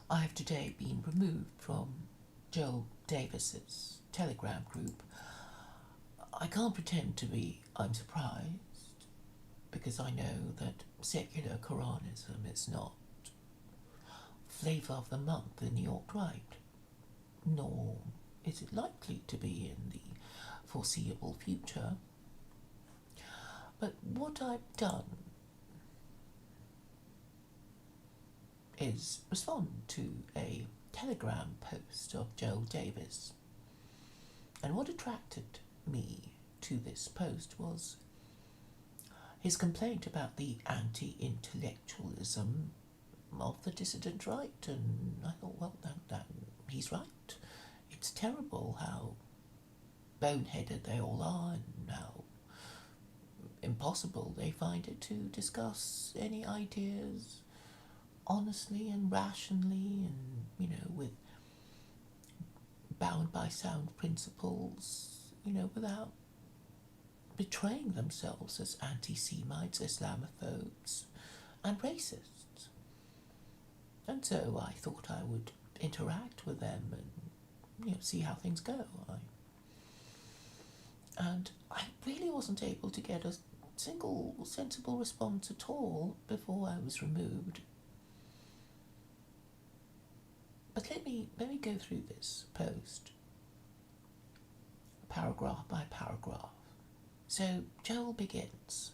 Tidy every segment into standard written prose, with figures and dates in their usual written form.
I have today been removed from Joel Davis's Telegram group. I can't pretend to be I'm surprised, because I know that secular Quranism is not flavour of the month in the alt-right, nor is it likely to be in the foreseeable future. But what I've done is respond to a Telegram post of Joel Davis. And what attracted me to this post was his complaint about the anti-intellectualism of the dissident right. And I thought, well, that he's right. It's terrible how boneheaded they all are and how impossible they find it to discuss any ideas honestly and rationally and, with bound by sound principles, without betraying themselves as anti-Semites, Islamophobes and racists. And so I thought I would interact with them and, see how things go. And I really wasn't able to get a single sensible response at all before I was removed. But let me go through this post, paragraph by paragraph. So Joel begins,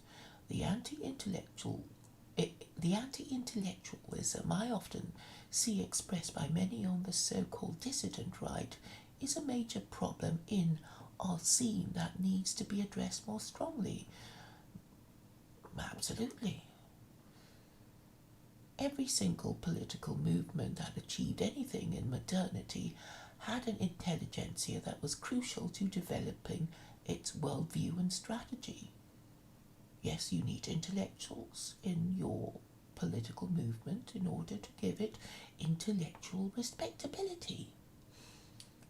the anti-intellectualism I often see expressed by many on the so-called dissident right is a major problem in our scene that needs to be addressed more strongly. Absolutely. Every single political movement that achieved anything in modernity had an intelligentsia that was crucial to developing its worldview and strategy. Yes, you need intellectuals in your political movement in order to give it intellectual respectability.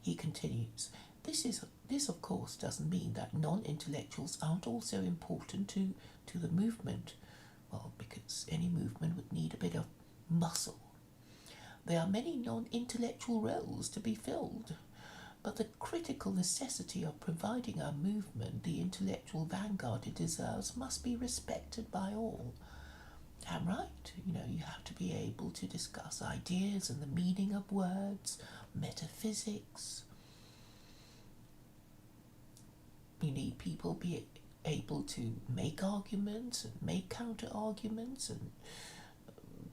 He continues, this of course doesn't mean that non-intellectuals aren't also important to the movement. Well, because any movement would need a bit of muscle. There are many non-intellectual roles to be filled, but the critical necessity of providing our movement the intellectual vanguard it deserves must be respected by all. I'm right, you have to be able to discuss ideas and the meaning of words, metaphysics. You need people be able to make arguments and make counter-arguments and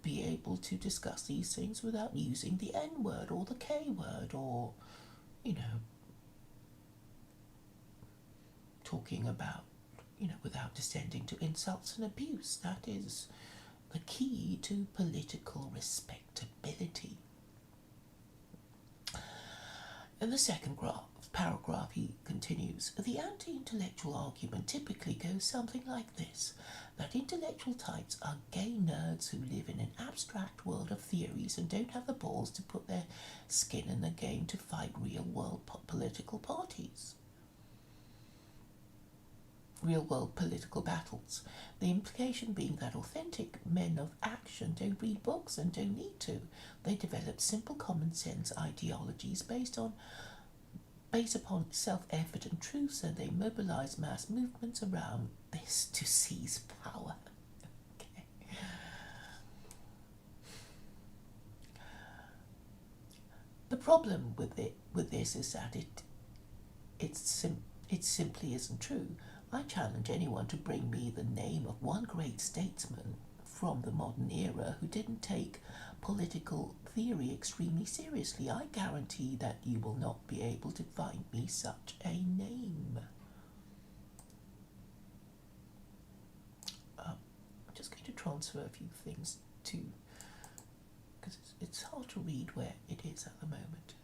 be able to discuss these things without using the N-word or the K-word or, talking about, without descending to insults and abuse. That is the key to political respectability. In the second paragraph, he continues, the anti-intellectual argument typically goes something like this, that intellectual types are gay nerds who live in an abstract world of theories and don't have the balls to put their skin in the game to fight real-world political parties. Real-world political battles. The implication being that authentic men of action don't read books and don't need to. They develop simple common-sense ideologies based upon self-evident truths, and they mobilize mass movements around this to seize power. Okay. The problem with this is that it simply isn't true. I challenge anyone to bring me the name of one great statesman from the modern era who didn't take political theory extremely seriously. I guarantee that you will not be able to find me such a name. I'm just going to transfer a few things to, because it's hard to read where it is at the moment.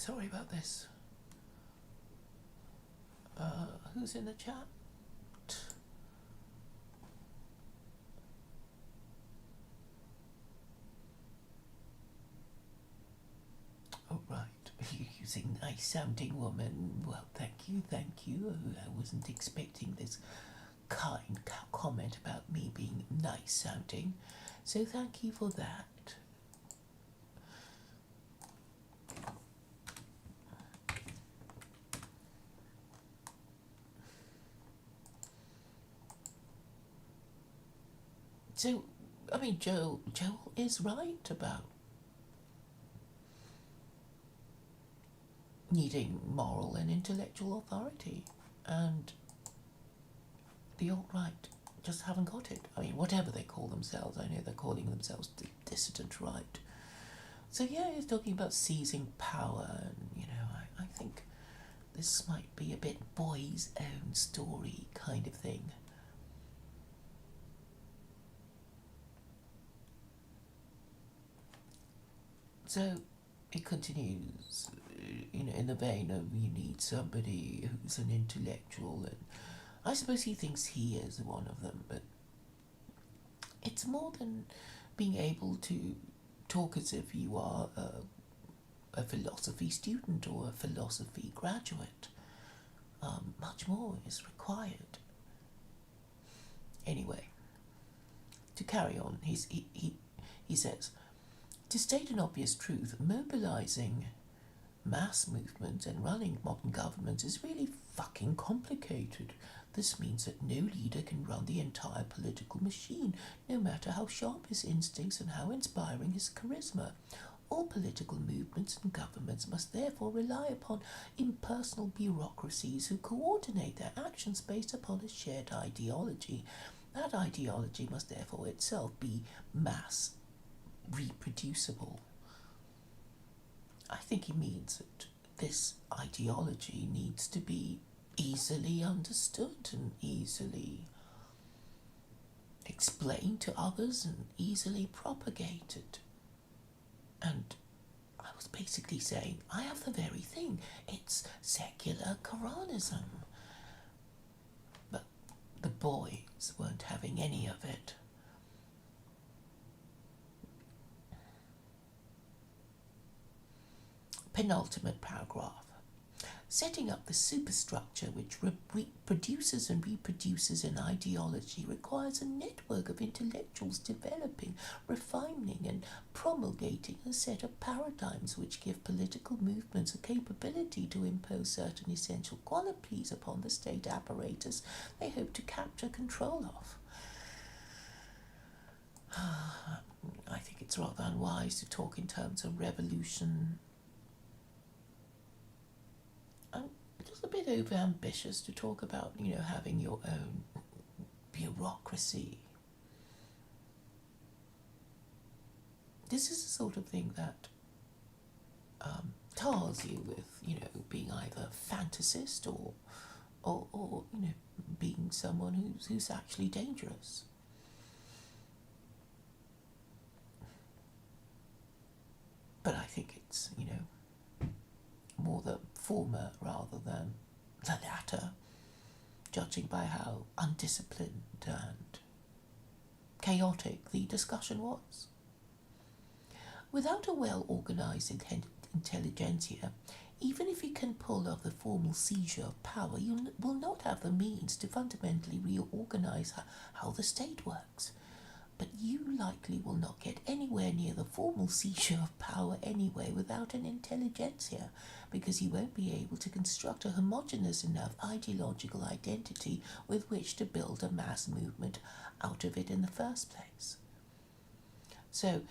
Sorry about this. Who's in the chat? Oh, right. You're using nice sounding woman. Well, thank you. I wasn't expecting this kind comment about me being nice sounding. So thank you for that. So, I mean, Joel is right about needing moral and intellectual authority, and the alt-right just haven't got it. I mean, whatever they call themselves, I know they're calling themselves the dissident right. So yeah, he's talking about seizing power, and I think this might be a bit boy's own story kind of thing. So it continues, in the vein of you need somebody who's an intellectual, and I suppose he thinks he is one of them, but it's more than being able to talk as if you are a philosophy student or a philosophy graduate. Much more is required. Anyway, to carry on, he says, to state an obvious truth, mobilizing mass movements and running modern governments is really fucking complicated. This means that no leader can run the entire political machine, no matter how sharp his instincts and how inspiring his charisma. All political movements and governments must therefore rely upon impersonal bureaucracies who coordinate their actions based upon a shared ideology. That ideology must therefore itself be mass reproducible. I think he means that this ideology needs to be easily understood and easily explained to others and easily propagated. And I was basically saying, I have the very thing. It's secular Quranism. But the boys weren't having any of it. Penultimate paragraph. Setting up the superstructure which reproduces and reproduces an ideology requires a network of intellectuals developing, refining and promulgating a set of paradigms which give political movements a capability to impose certain essential qualities upon the state apparatus they hope to capture control of. I think it's rather unwise to talk in terms of revolution. I'm just a bit over-ambitious to talk about, having your own bureaucracy. This is the sort of thing that tars you with, being either a fantasist or being someone who's actually dangerous. But I think it's, more the former rather than the latter, judging by how undisciplined and chaotic the discussion was. Without a well-organised intelligentsia, even if you can pull off the formal seizure of power, you will not have the means to fundamentally reorganise how the state works. But you likely will not get anywhere near the formal seizure of power anyway without an intelligentsia, because you won't be able to construct a homogeneous enough ideological identity with which to build a mass movement out of it in the first place. So,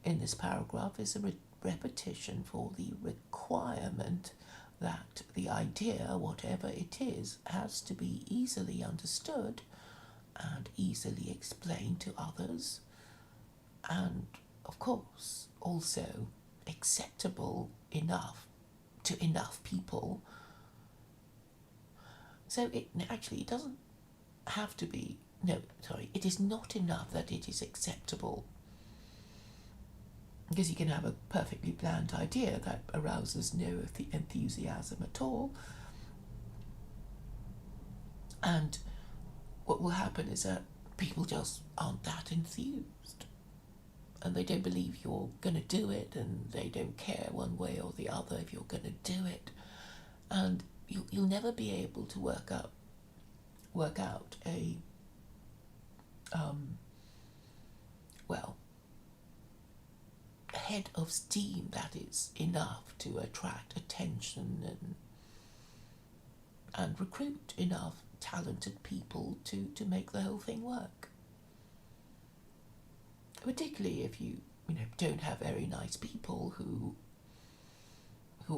in this paragraph is a repetition for the requirement that the idea, whatever it is, has to be easily understood and easily explained to others, and of course also acceptable enough to enough people. So it doesn't have to be, it is not enough that it is acceptable Because you can have a perfectly bland idea that arouses no enthusiasm at all, and what will happen is that people just aren't that enthused, and they don't believe you're going to do it, and they don't care one way or the other if you're going to do it, and you'll never be able to work out a well, a head of steam that is enough to attract attention and recruit enough talented people to make the whole thing work. Particularly if you don't have very nice people who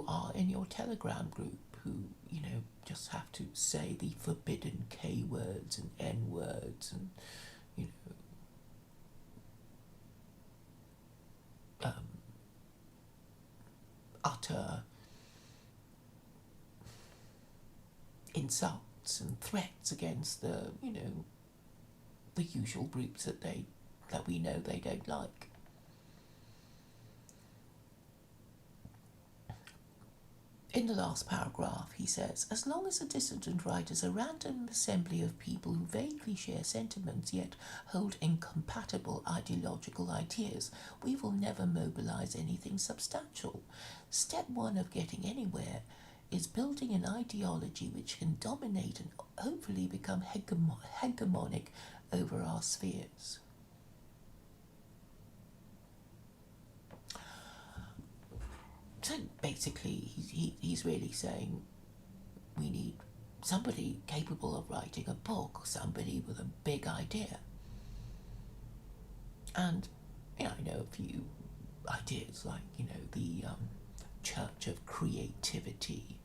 are in your Telegram group, who just have to say the forbidden K words and N words and utter insults and threats against the usual groups that we know they don't like. In the last paragraph, he says, as long as a dissident right is a random assembly of people who vaguely share sentiments yet hold incompatible ideological ideas, we will never mobilize anything substantial. Step one of getting anywhere is building an ideology which can dominate and hopefully become hegemonic over our spheres. So basically, he's really saying we need somebody capable of writing a book, somebody with a big idea. And I know a few ideas like the Church of Creativity.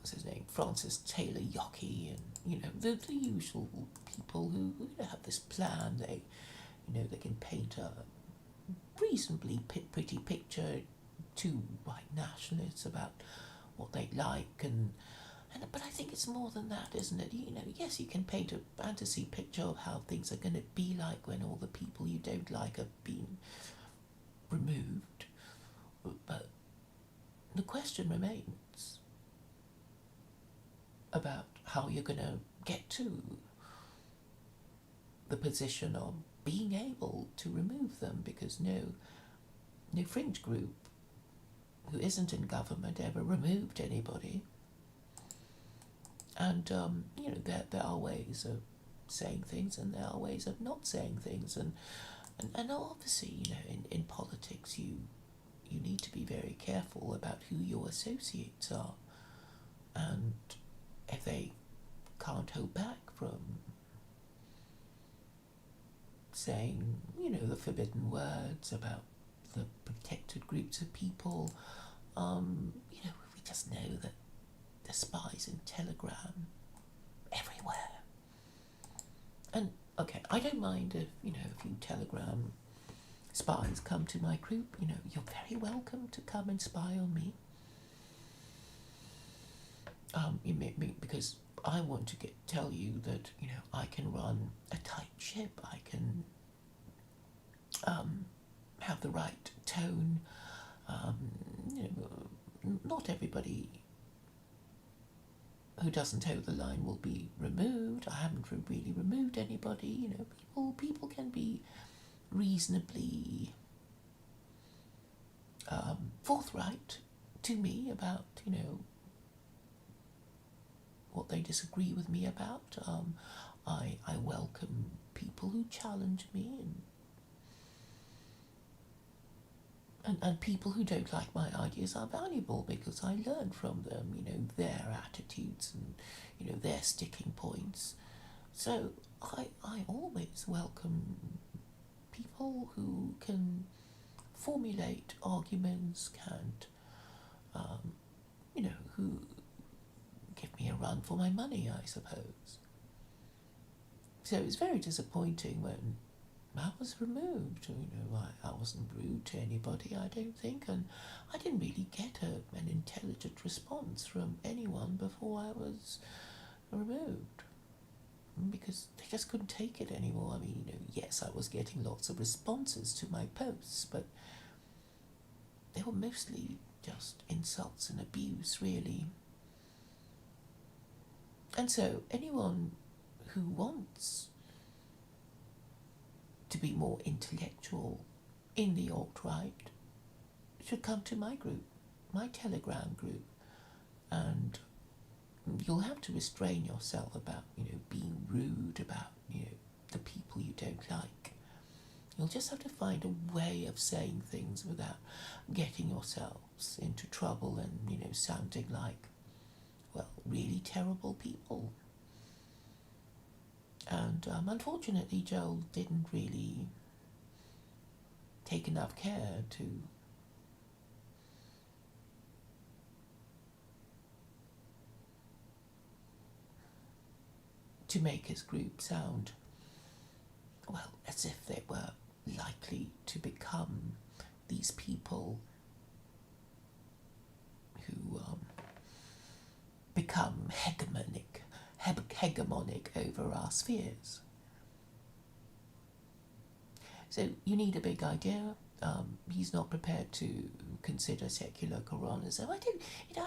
What's his name? Francis Taylor Yockey, and the usual people who have this plan. They can paint a reasonably pretty picture to white nationalists about what they like, but I think it's more than that, isn't it? Yes, you can paint a fantasy picture of how things are going to be like when all the people you don't like have been removed, but the question remains about how you're going to get to the position of being able to remove them, because no fringe group who isn't in government ever removed anybody. And there are ways of saying things, and there are ways of not saying things, and obviously in politics you need to be very careful about who your associates are, and if they can't hold back from saying the forbidden words about the protected groups of people, we just know that the spies in Telegram everywhere. And okay, I don't mind if a few Telegram spies come to my group. You're very welcome to come and spy on me. Because I want to tell you that I can run a tight ship. I can have the right tone. Not everybody who doesn't toe the line will be removed. I haven't really removed anybody. People can be reasonably forthright to me about what they disagree with me about. I welcome people who challenge me, and people who don't like my ideas are valuable because I learn from them, their attitudes and their sticking points. So I always welcome people who can formulate arguments, who give me a run for my money, I suppose. So it's very disappointing when I was removed. I wasn't rude to anybody, I don't think, and I didn't really get an intelligent response from anyone before I was removed. because they just couldn't take it anymore. I mean, yes, I was getting lots of responses to my posts, but they were mostly just insults and abuse, really. And so anyone who wants to be more intellectual in the alt-right should come to my group, my Telegram group, and you'll have to restrain yourself about, being rude about, the people you don't like. You'll just have to find a way of saying things without getting yourselves into trouble and, sounding like, well, really terrible people. And unfortunately, Joel didn't really take enough care to make his group sound, well, as if they were likely to become these people who become hegemonic over our spheres. So you need a big idea. He's not prepared to consider secular Quranism. I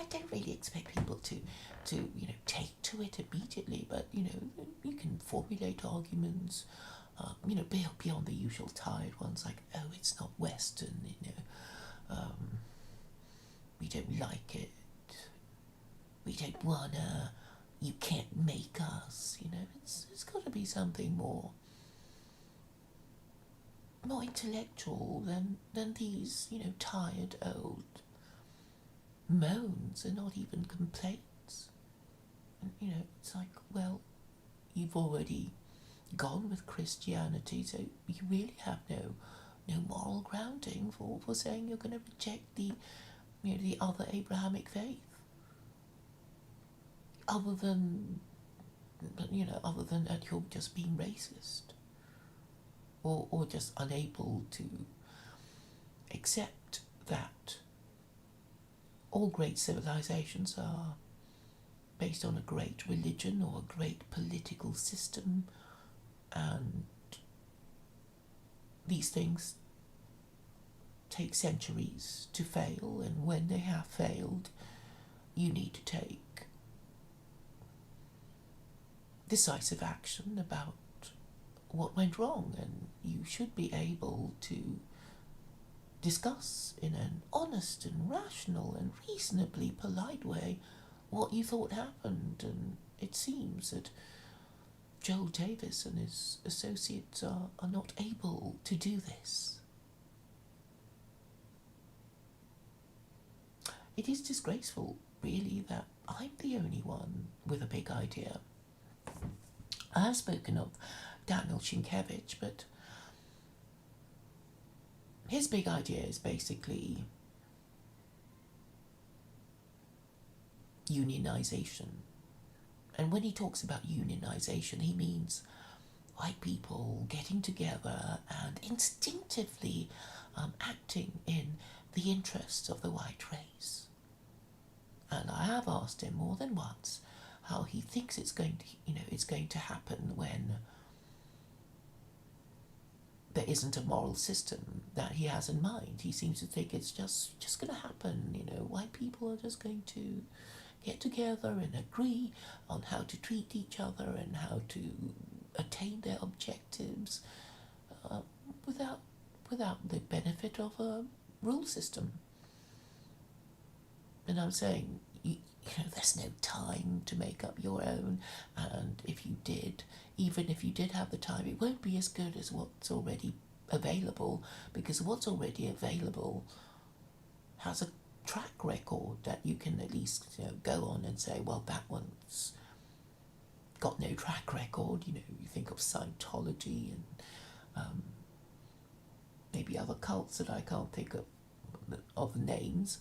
don't really expect people to take to it immediately, but you can formulate arguments, beyond the usual tired ones like, oh, it's not Western, we don't like it, we don't wanna, you can't make us, it's got to be something more intellectual than these, tired old moans and not even complaints. And, it's like, well, you've already gone with Christianity, so you really have no moral grounding for saying you're going to reject the other Abrahamic faith. Other than that you're just being racist. Or just unable to accept that all great civilizations are based on a great religion or a great political system, and these things take centuries to fail, and when they have failed, you need to take decisive action about what went wrong, and you should be able to discuss in an honest and rational and reasonably polite way what you thought happened. And it seems that Joel Davis and his associates are not able to do this. It is disgraceful, really, that I'm the only one with a big idea. I have spoken of Daniel Sienkiewicz, but his big idea is basically unionization. And when he talks about unionization, he means white people getting together and instinctively acting in the interests of the white race. And I have asked him more than once how he thinks it's going to happen when there isn't a moral system that he has in mind. He seems to think it's just going to happen. White people are just going to get together and agree on how to treat each other and how to attain their objectives without the benefit of a rule system. And I'm saying, there's no time to make up your own, and if you did, even if you did have the time, it won't be as good as what's already available, because what's already available has a track record that you can at least go on and say, well, that one's got no track record. You think of Scientology and maybe other cults that I can't think of names.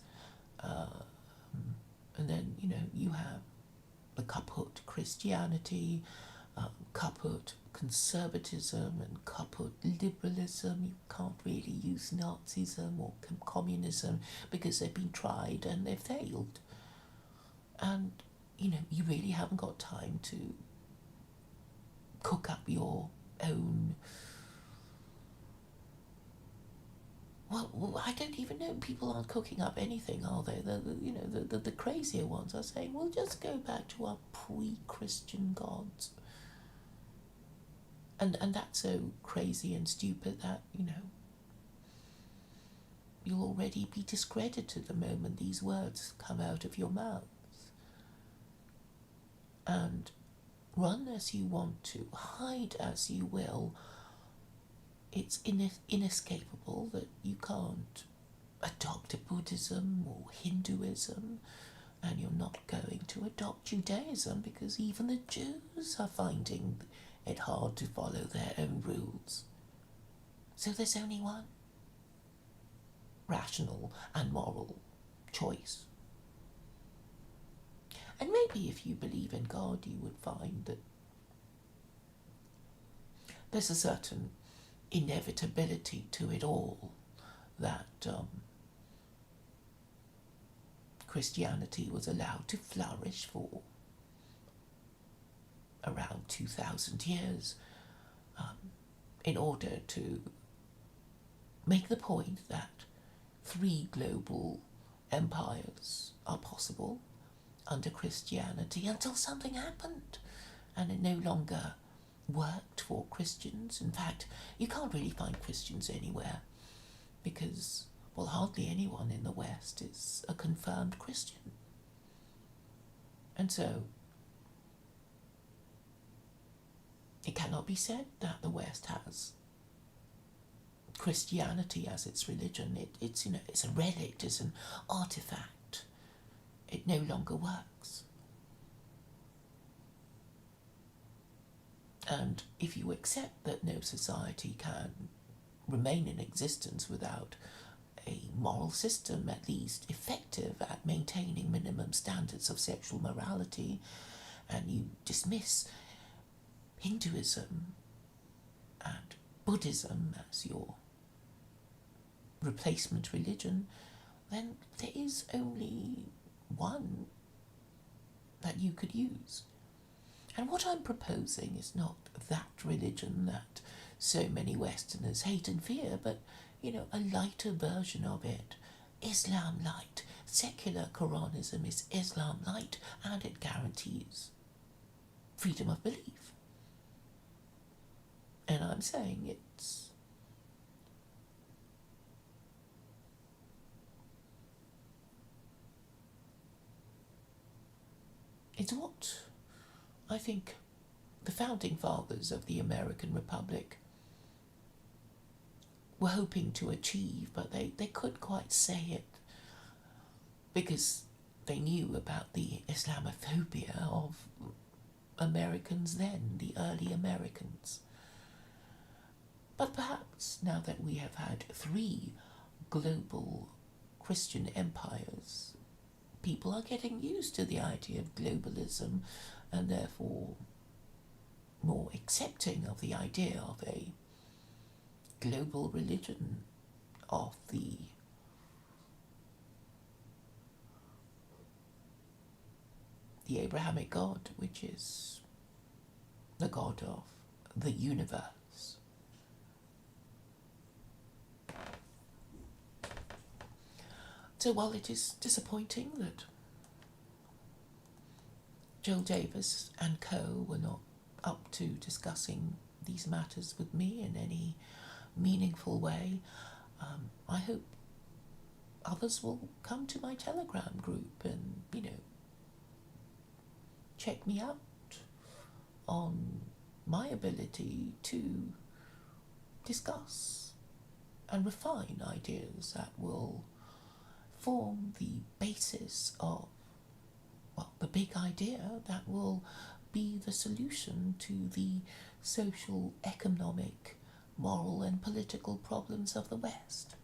And then, you have the kaput Christianity, kaput conservatism, and kaput liberalism. You can't really use Nazism or communism because they've been tried and they've failed. And, you really haven't got time to cook up your own. Well, I don't even know. People aren't cooking up anything, are they? The crazier ones are saying, "We'll just go back to our pre-Christian gods," and that's so crazy and stupid that you'll already be discredited the moment these words come out of your mouths. And run as you want to, hide as you will, it's inescapable that you can't adopt a Buddhism or Hinduism, and you're not going to adopt Judaism because even the Jews are finding it hard to follow their own rules. So there's only one rational and moral choice. And maybe if you believe in God, you would find that there's a certain inevitability to it all, that Christianity was allowed to flourish for around 2,000 years in order to make the point that 3 global empires are possible under Christianity until something happened and it no longer worked for Christians. In fact, you can't really find Christians anywhere because, well, hardly anyone in the West is a confirmed Christian. And so it cannot be said that the West has Christianity as its religion. It's a relic, it's an artifact. It no longer works. And if you accept that no society can remain in existence without a moral system at least effective at maintaining minimum standards of sexual morality, and you dismiss Hinduism and Buddhism as your replacement religion, then there is only one that you could use. And what I'm proposing is not that religion that so many Westerners hate and fear, but, a lighter version of it. Islam light. Secular Quranism is Islam light, and it guarantees freedom of belief. And I'm saying it's what I think the founding fathers of the American Republic were hoping to achieve, but they couldn't quite say it because they knew about the Islamophobia of Americans then, the early Americans. But perhaps now that we have had 3 global Christian empires, people are getting used to the idea of globalism and therefore more accepting of the idea of a global religion of the Abrahamic God, which is the God of the universe. So while it is disappointing that Joel Davis and co were not up to discussing these matters with me in any meaningful way, I hope others will come to my Telegram group and, check me out on my ability to discuss and refine ideas that will form the basis of, the big idea that will be the solution to the social, economic, moral and political problems of the West.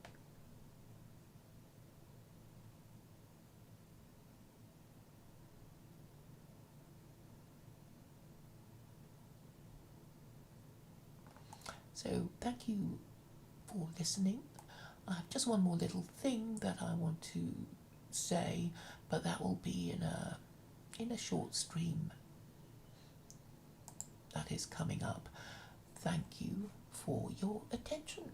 So thank you for listening. I have just one more little thing that I want to say, but that will be in a short stream that that is coming up. Thank you for your attention.